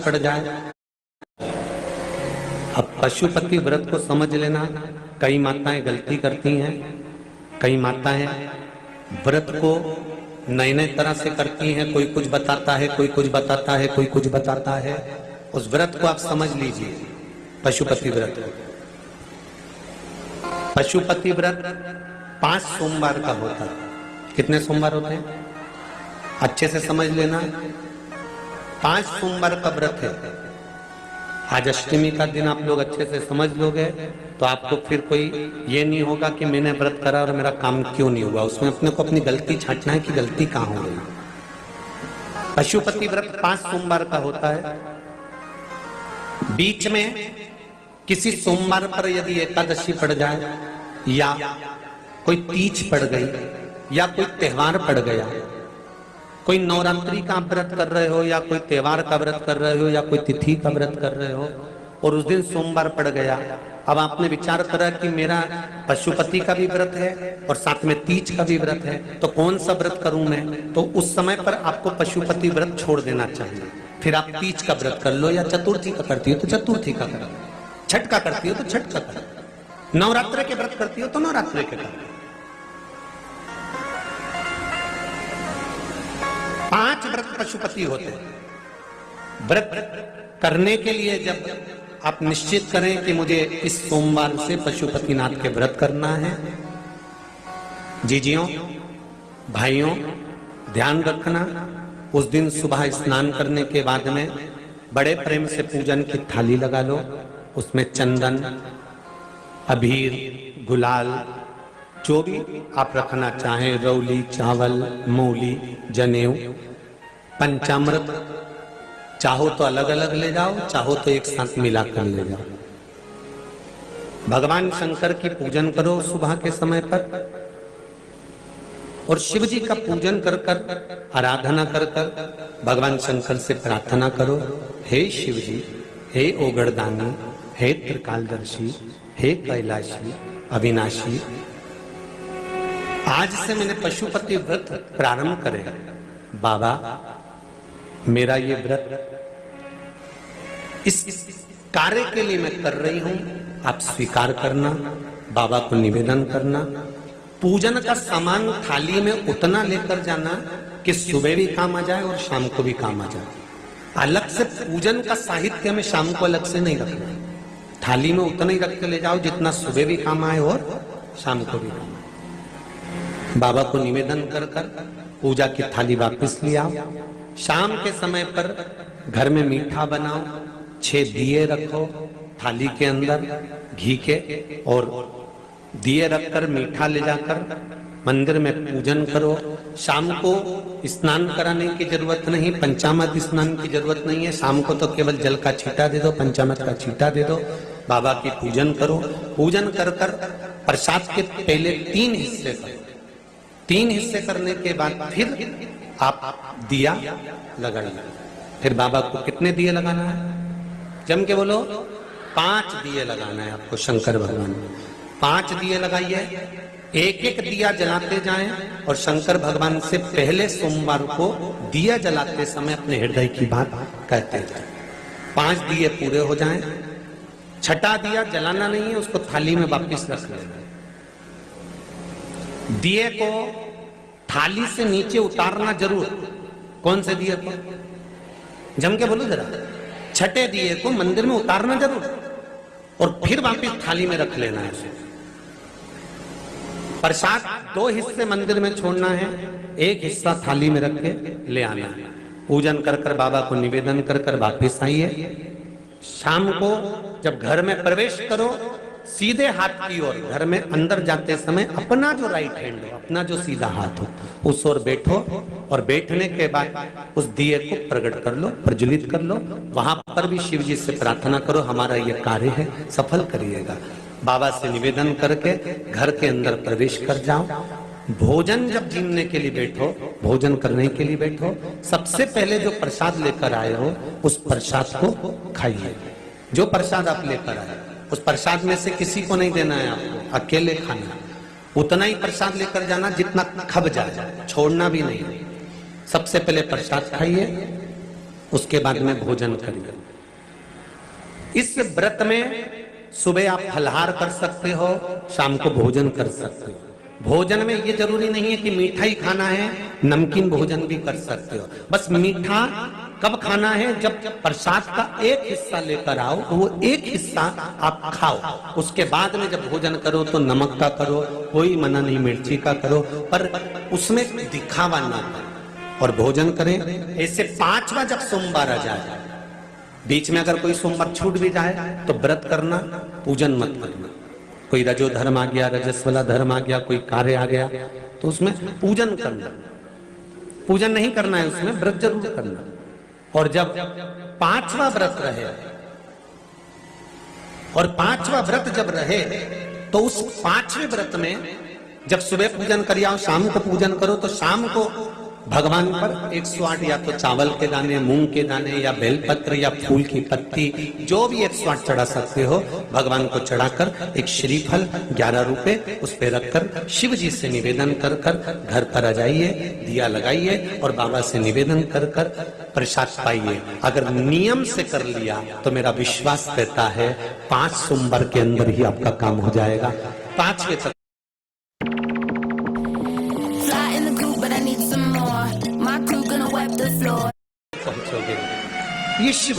पड़ जाए। अब पशुपति व्रत को समझ लेना। कई माताएं गलती करती हैं, कई माताएं व्रत को नए नए तरह से करती हैं। कोई कुछ बताता है, कोई कुछ बताता है, कोई कुछ बताता है। उस व्रत को आप समझ लीजिए, पशुपति व्रत। पशुपति व्रत 5 सोमवार का होता है। कितने सोमवार होते हैं अच्छे से समझ लेना। 5 सोमवार का व्रत है। आज अष्टमी का दिन आप लोग अच्छे से समझ लोगे तो आपको फिर कोई ये नहीं होगा कि मैंने व्रत करा और मेरा काम क्यों नहीं हुआ। उसमें अपने को अपनी गलती छांटना है कि गलती कहां हो गई। पशुपति व्रत 5 सोमवार का होता है। बीच में किसी सोमवार पर यदि एकादशी पड़ जाए या कोई तीज पड़ गई या कोई त्योहार पड़ गया, कोई नवरात्रि का व्रत कर रहे हो या कोई त्योहार का व्रत कर रहे हो या कोई तिथि का व्रत कर रहे हो और उस दिन सोमवार पड़ गया, अब आपने विचार करा कि मेरा पशुपति का भी व्रत है और साथ में तीज का भी व्रत है, तो कौन सा व्रत करूं मैं। तो उस समय पर आपको पशुपति व्रत छोड़ देना चाहिए। फिर आप तीज का व्रत कर लो या चतुर्थी का करती हो तो चतुर्थी का करो, छठ का करती हो तो छठ का करो, नवरात्रि के व्रत करती हो तो नवरात्रि के करो। 5 व्रत पशुपति होते हैं। व्रत करने के लिए जब आप निश्चित करें कि मुझे इस सोमवार से पशुपतिनाथ के व्रत करना है, जीजियों भाइयों ध्यान रखना, उस दिन सुबह स्नान करने के बाद में बड़े प्रेम से पूजन की थाली लगा लो। उसमें चंदन, अबीर, गुलाल, जो भी आप रखना चाहें, रौली, चावल, मूली, जनेऊ, पंचामृत, चाहो तो अलग अलग ले जाओ, चाहो तो एक साथ मिलाकर ले जाओ। भगवान शंकर की पूजन करो सुबह के समय पर और शिव जी का पूजन कर कर आराधना कर कर भगवान शंकर से प्रार्थना करो, हे शिव जी, हे ओगड़दानी, हे त्रिकालदर्शी, हे कैलाशी, अविनाशी, आज से मैंने पशुपति व्रत प्रारंभ करे। बाबा मेरा ये व्रत इस कार्य के लिए मैं कर रही हूं, आप स्वीकार करना। बाबा को निवेदन करना। पूजन का सामान थाली में उतना लेकर जाना कि सुबह भी काम आ जाए और शाम को भी काम आ जाए। अलग से पूजन का साहित्य में शाम को अलग से नहीं रखना। थाली में उतना ही रख के ले जाओ जितना सुबह भी काम आए और शाम को भी काम आए। बाबा को निवेदन कर कर पूजा की थाली वापस ले आओ। शाम के समय पर घर में मीठा बनाओ, 6 दिए रखो थाली के अंदर घी के, और दिए रखकर मीठा ले जाकर मंदिर में पूजन करो। शाम को स्नान कराने की जरूरत नहीं, पंचामृत स्नान की जरूरत नहीं है। शाम को तो केवल जल का छींटा दे दो, पंचामृत का छींटा दे दो, बाबा की पूजन करो। पूजन कर कर प्रसाद के पहले 3 हिस्से करो। 3 हिस्से करने के बाद फिर आप दिया लगाइए। फिर बाबा को कितने दिए लगाना है? जम के बोलो, 5 दिए लगाना है आपको शंकर भगवान को। 5 दिए लगाइए, एक एक दिया जलाते जाएं और शंकर भगवान से पहले सोमवार को दिया जलाते समय अपने हृदय की बात कहते जाएं। 5 दिए पूरे हो जाएं। छठा दिया जलाना नहीं है, उसको थाली में वापस रख लेना। दिए को थाली से नीचे उतारना जरूर। कौन से दिए को? जम के बोलो जरा। छठे दिए को मंदिर में उतारना जरूर और फिर वापस थाली में रख लेना है। प्रसाद 2 हिस्से मंदिर में छोड़ना है, 1 हिस्सा थाली में रख के ले आना है। पूजन कर कर बाबा को निवेदन कर कर वापस आइए। शाम को जब घर में प्रवेश करो, सीधे हाथ की ओर घर में अंदर जाते समय अपना जो राइट हैंड हो, अपना जो सीधा हाथ हो, उस ओर बैठो और बैठने के बाद उस दिए को प्रकट कर लो, प्रज्वलित कर लो। वहां पर भी शिव जी से प्रार्थना करो, हमारा यह कार्य है, सफल करिएगा। बाबा से निवेदन करके घर के अंदर प्रवेश कर जाओ। भोजन जब जीवने के लिए बैठो, भोजन करने के लिए बैठो, सबसे पहले जो प्रसाद लेकर आए हो उस प्रसाद को खाइए। जो प्रसाद आप लेकर आए उस प्रसाद में से किसी को नहीं देना है आपको, अकेले खाना। उतना ही प्रसाद लेकर जाना जितना खब जाए, छोड़ना भी नहीं। सबसे पहले प्रसाद खाइए, उसके बाद में भोजन करिए। इस व्रत में सुबह आप फलहार कर सकते हो, शाम को भोजन कर सकते हो। भोजन में ये जरूरी नहीं है कि मीठा ही खाना है, नमकीन भोजन भी कर सकते हो। बस मीठा कब खाना है, जब प्रसाद का एक हिस्सा लेकर आओ तो वो एक हिस्सा आप खाओ। उसके बाद में जब भोजन करो तो नमक का करो, कोई मना नहीं, मिर्ची का करो, पर उसमें दिखावा ना करो और भोजन करें। ऐसे 5वां जब सोमवार आ जाए, बीच में अगर कोई सोमवार छूट भी जाए तो व्रत करना, पूजन मत करना। कोई रजो धर्म आ गया, रजस वाला धर्म आ गया, कोई कार्य आ गया तो उसमें पूजन करना, पूजन नहीं करना है, उसमें व्रत जरूर करना। और जब 5वां व्रत रहे, और 5वां व्रत जब रहे तो उस 5वें व्रत में जब सुबह पूजन करिए और शाम को पूजन करो, तो शाम को भगवान पर 108 या तो चावल के दाने, मूंग के दाने या बेलपत्र या फूल की पत्ती, जो भी 108 चढ़ा सकते हो भगवान को चढ़ाकर एक श्रीफल 11 रुपए उस पे रखकर शिव जी से निवेदन कर कर घर पर आ जाइए, दिया लगाइए और बाबा से निवेदन कर कर प्रसाद पाइए। अगर नियम से कर लिया तो मेरा विश्वास कहता है 5 सोमवार के अंदर ही आपका काम हो जाएगा। 5वें तक पहुंचोगे। ये शिव